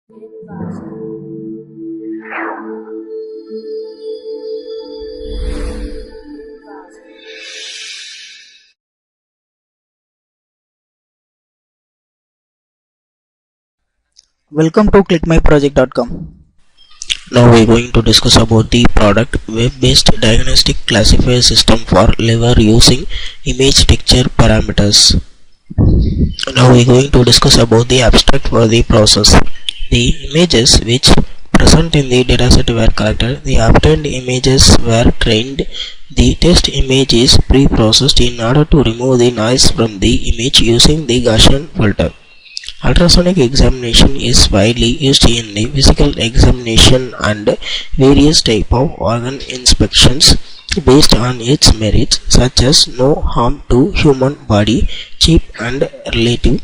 Welcome to clickmyproject.com. Now we are going to discuss about the product web-based diagnostic classifier system for liver using image texture parameters. Now we are going to discuss about the abstract for the process. The images which present in the dataset were collected. The obtained images were trained. The test image is pre-processed in order to remove the noise from the image using the Gaussian filter. Ultrasonic examination is widely used in the physical examination and various types of organ inspections based on its merits, such as no harm to human body, cheap and relative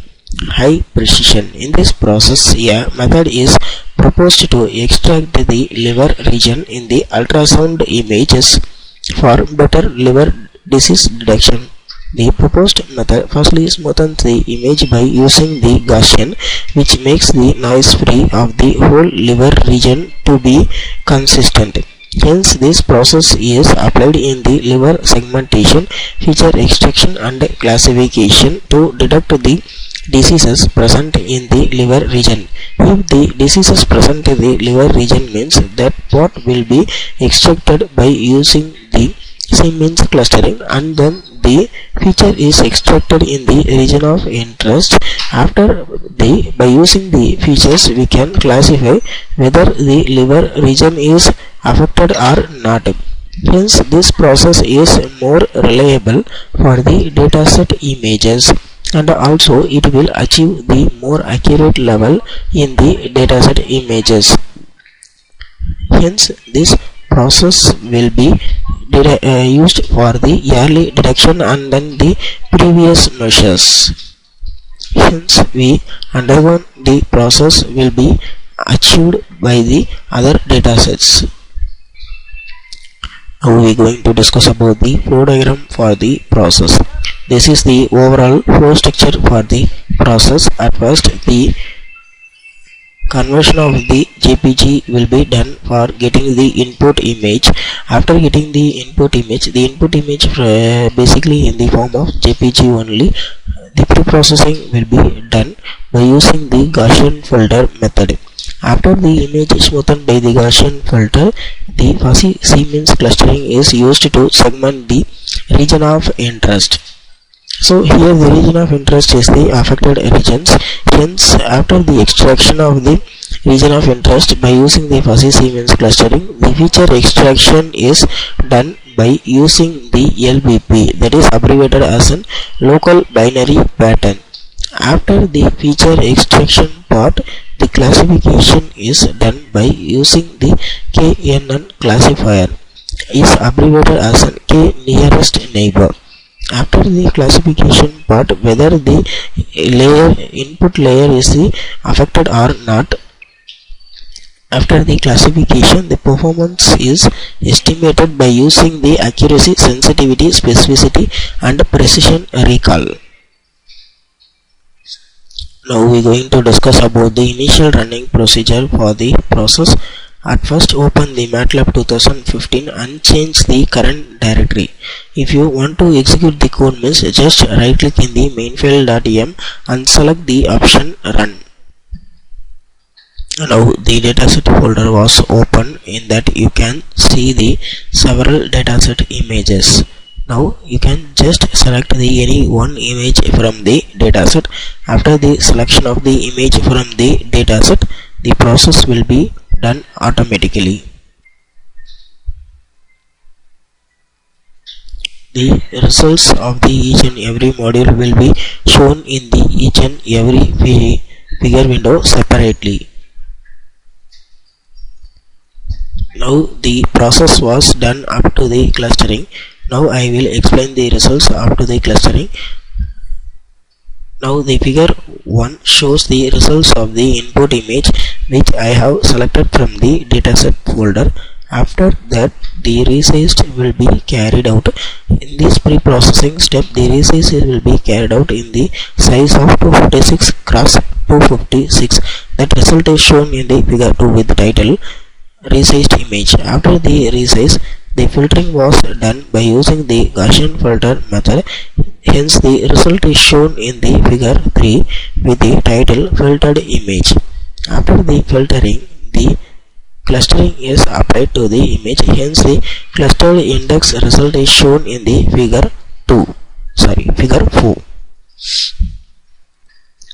high precision. In this process, a method is proposed to extract the liver region in the ultrasound images for better liver disease detection. The proposed method firstly smoothens the image by using the Gaussian, which makes the noise free of the whole liver region to be consistent. Hence, this process is applied in the liver segmentation, feature extraction and classification to detect the diseases present in the liver region. If the diseases present in the liver region means that part will be extracted by using the Siemens clustering, and then the feature is extracted in the region of interest. By using the features, we can classify whether the liver region is affected or not. Hence, this process is more reliable for the dataset images, and also it will achieve the more accurate level in the dataset images. Hence, this process will be used for the early detection and then the previous measures. Hence, we undergone the process will be achieved by the other datasets. Now we are going to discuss about the flow diagram for the process. This is the overall flow structure for the process. At first, the conversion of the JPG will be done for getting the input image. After getting the input image basically in the form of JPG only. The pre-processing will be done by using the Gaussian filter method. After the image is smoothened by the Gaussian filter, the fuzzy Siemens clustering is used to segment the region of interest. So here the region of interest is the affected regions. Hence, after the extraction of the region of interest by using the fuzzy Siemens clustering, the feature extraction is done by using the LBP, that is abbreviated as a local binary pattern. After the feature extraction part, the classification is done by using the KNN classifier, is abbreviated as a K nearest neighbor. After the classification part, whether the input layer is affected or not. After the classification, the performance is estimated by using the accuracy, sensitivity, specificity and precision recall. Now we are going to discuss about the initial running procedure for the process. At first, open the MATLAB 2015 and change the current directory. If you want to execute the code means, just right click in the mainfile.m and select the option run. Now the dataset folder was open. In that you can see the several dataset images. Now you can just select the any one image from the dataset. After the selection of the image from the dataset, the process will be done automatically. The results of the each and every module will be shown in the each and every figure window separately. Now the process was done up to the clustering. Now I will explain the results up to the clustering. Now the figure 1 shows the results of the input image which I have selected from the dataset folder. After that, the resize will be carried out. In this pre-processing step, the resize will be carried out in the size of 256 cross 256. That result is shown in the figure 2 with the title resized image. After the resize, the filtering was done by using the Gaussian filter method. Hence, the result is shown in the figure 3 with the title filtered image. After the filtering, the clustering is applied to the image. Hence, the clustered index result is shown in the figure 4.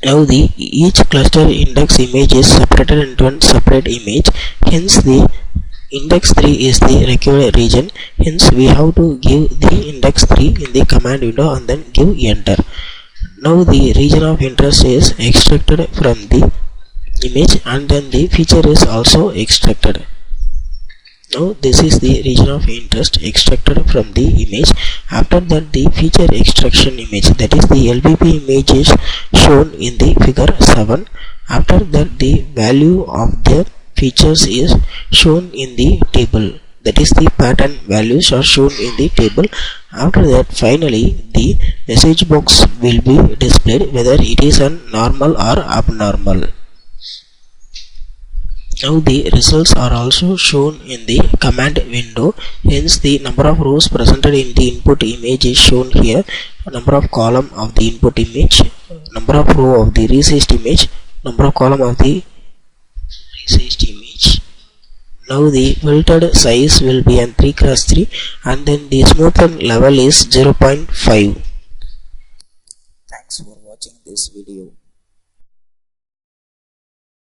Now each cluster index image is separated into one separate image. Hence the index 3 is the required region. Hence we have to give the index 3 in the command window and then give enter. Now the region of interest is extracted from the image and then the feature is also extracted. Now this is the region of interest extracted from the image. After that, the feature extraction image, that is the LBP image, is shown in the figure 7. After that, the value of the features is shown in the table, that is the pattern values are shown in the table. After that, finally the message box will be displayed whether it is a normal or abnormal. Now the results are also shown in the command window. Hence the number of rows presented in the input image is shown here, number of column of the input image, number of row of the resized image, number of column of the resized image. Now the filtered size will be an 3x3 and then the smoothen level is 0.5. Thanks for watching this video.